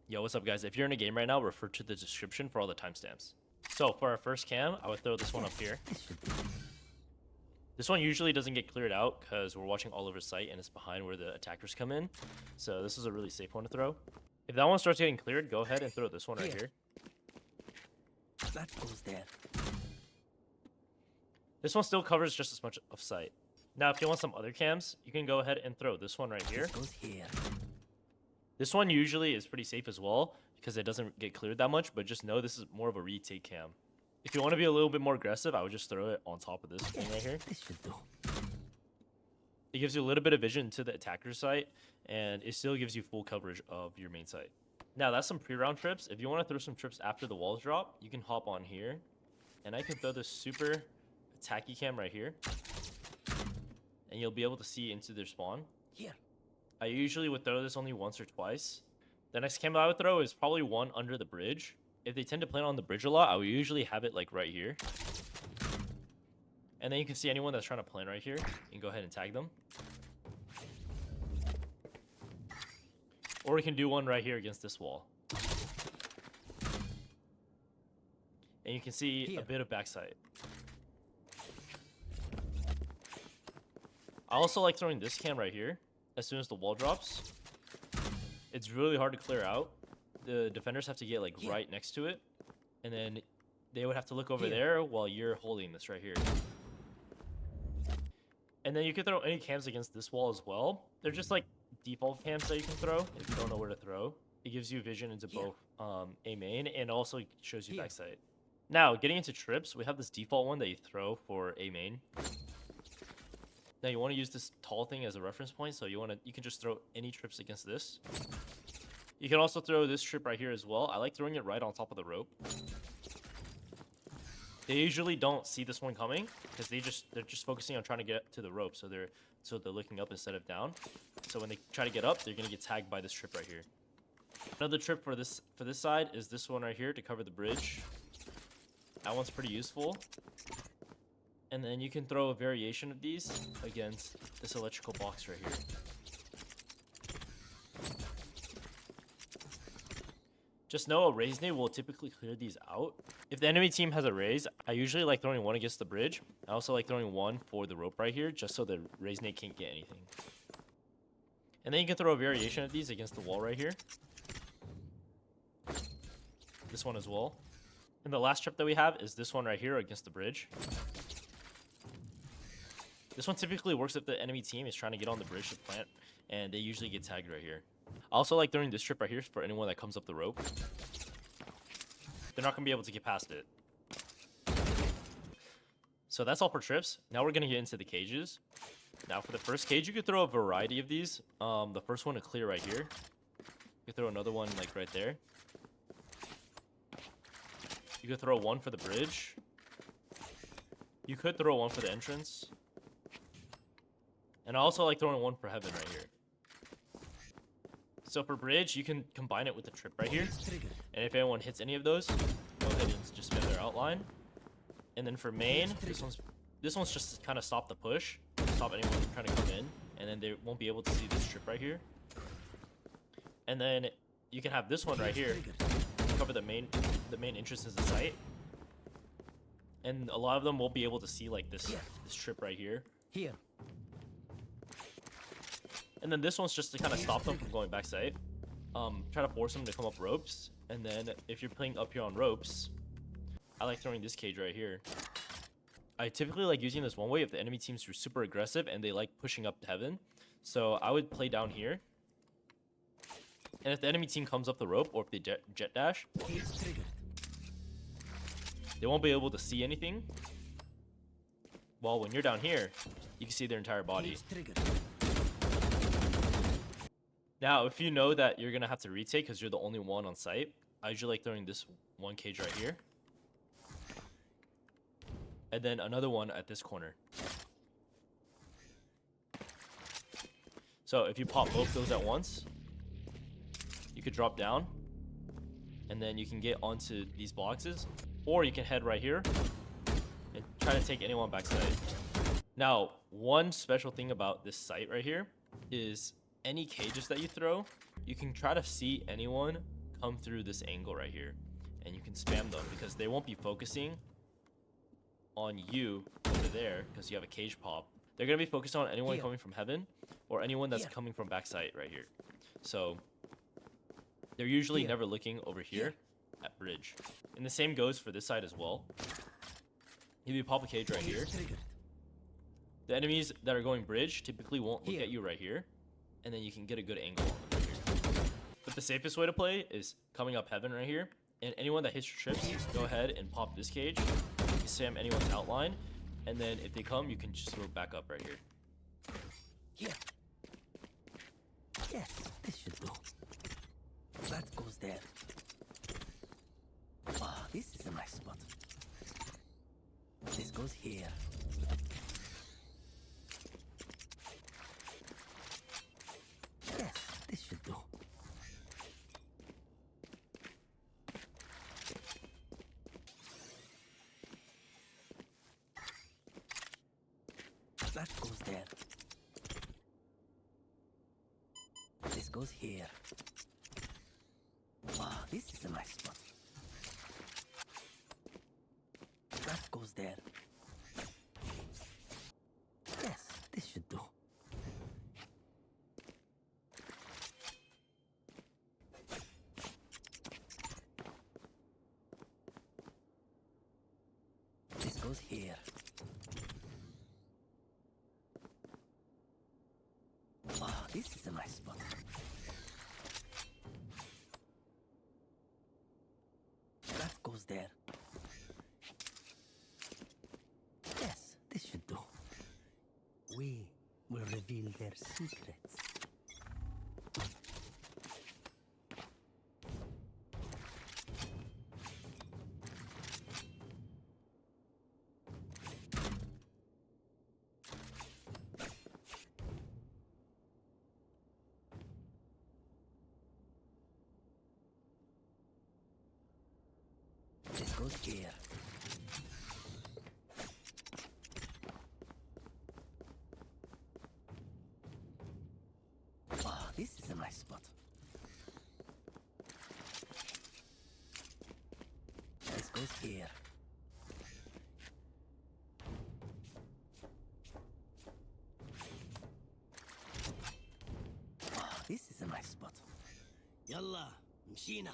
Yo, what's up guys? If you're in a game right now, refer to the description for all the timestamps. So for our first cam, I would throw this one up here. This one usually doesn't get cleared out because we're watching all over site and it's behind where the attackers come in. So this is a really safe one to throw. If that one starts getting cleared, go ahead and throw this one right here. That goes there. This one still covers just as much of site. Now, if you want some other cams, you can go ahead and throw this one right here. This goes here. This one usually is pretty safe as well because it doesn't get cleared that much, but just know this is more of a retake cam. If you want to be a little bit more aggressive, I would just throw it on top of this thing right here. This should do. It gives you a little bit of vision to the attacker's site, and it still gives you full coverage of your main site. Now, that's some pre-round trips. If you want to throw some trips after the walls drop, you can hop on here, and I can throw this super attacky cam right here, and you'll be able to see into their spawn. Here. I usually would throw this only once or twice. The next cam I would throw is probably one under the bridge. If they tend to plant on the bridge a lot, I would usually have it like right here. And then you can see anyone that's trying to plant right here. You can go ahead and tag them. Or we can do one right here against this wall. And you can see a bit of backside. I also like throwing this cam right here. As soon as the wall drops, it's really hard to clear out. The defenders have to get like right next to it, and then they would have to look over there while you're holding this right here. And then you can throw any cams against this wall as well. They're just like default cams that you can throw if you don't know where to throw. It gives you vision into both A main and also shows you backside. Now, getting into trips, we have this default one that you throw for A main. Now you want to use this tall thing as a reference point, so you can just throw any trips against this. You can also throw this trip right here as well. I like throwing it right on top of the rope. They usually don't see this one coming because they're just focusing on trying to get to the rope, so they're looking up instead of down. So when they try to get up, they're gonna get tagged by this trip right here. Another trip for this side is this one right here to cover the bridge. That one's pretty useful. And then you can throw a variation of these against this electrical box right here. Just know a raise nade will typically clear these out. If the enemy team has a raise, I usually like throwing one against the bridge. I also like throwing one for the rope right here, just so the raise nade can't get anything. And then you can throw a variation of these against the wall right here. This one as well. And the last trip that we have is this one right here against the bridge. This one typically works if the enemy team is trying to get on the bridge to plant, and they usually get tagged right here. I also like throwing this trip right here for anyone that comes up the rope. They're not going to be able to get past it. So that's all for trips. Now we're going to get into the cages. Now for the first cage, you could throw a variety of these. The first one to clear right here. You could throw another one like right there. You could throw one for the bridge. You could throw one for the entrance. And I also like throwing one for heaven right here. So for bridge, you can combine it with the trip right here. And if anyone hits any of those, go ahead and just spin their outline. And then for main, this one's just to kind of stop the push. Stop anyone from trying to come in. And then they won't be able to see this trip right here. And then you can have this one right here to cover the main entrance into the site. And a lot of them won't be able to see like this trip right here. Here. And then this one's just to kind of stop them from going backside. Try to force them to come up ropes. And then if you're playing up here on ropes, I like throwing this cage right here. I typically like using this one way if the enemy team's super aggressive and they like pushing up to heaven. So I would play down here. And if the enemy team comes up the rope or if they jet dash, they won't be able to see anything. While when you're down here, you can see their entire body. Now, if you know that you're going to have to retake because you're the only one on site, I usually like throwing this one cage right here. And then another one at this corner. So if you pop both those at once, you could drop down. And then you can get onto these boxes. Or you can head right here and try to take anyone backside. Now, one special thing about this site right here is any cages that you throw, you can try to see anyone come through this angle right here, and you can spam them because they won't be focusing on you over there because you have a cage pop. They're gonna be focused on anyone coming from heaven or anyone that's coming from backside right here. So they're usually never looking over here at bridge. And the same goes for this side as well. If you pop a cage right here, the enemies that are going bridge typically won't look at you right here, and then you can get a good angle on them right here. But the safest way to play is coming up heaven right here, and anyone that hits your trips, go ahead and pop this cage. You can spam anyone's outline, and then if they come, you can just throw back up right here. Here. Yes, this should do. That goes there. Ah, this is a nice spot. This goes here. Yes, this should do. That goes there. This goes here. Ah, this is a nice spot. That goes there. Yes, this should do. This goes here. Ah, this is a nice spot. That goes there. Yes, this should do. We will reveal their secrets. This goes here. Ah, this is a nice spot. This goes here. Ah, this is a nice spot. Yalla, mshina.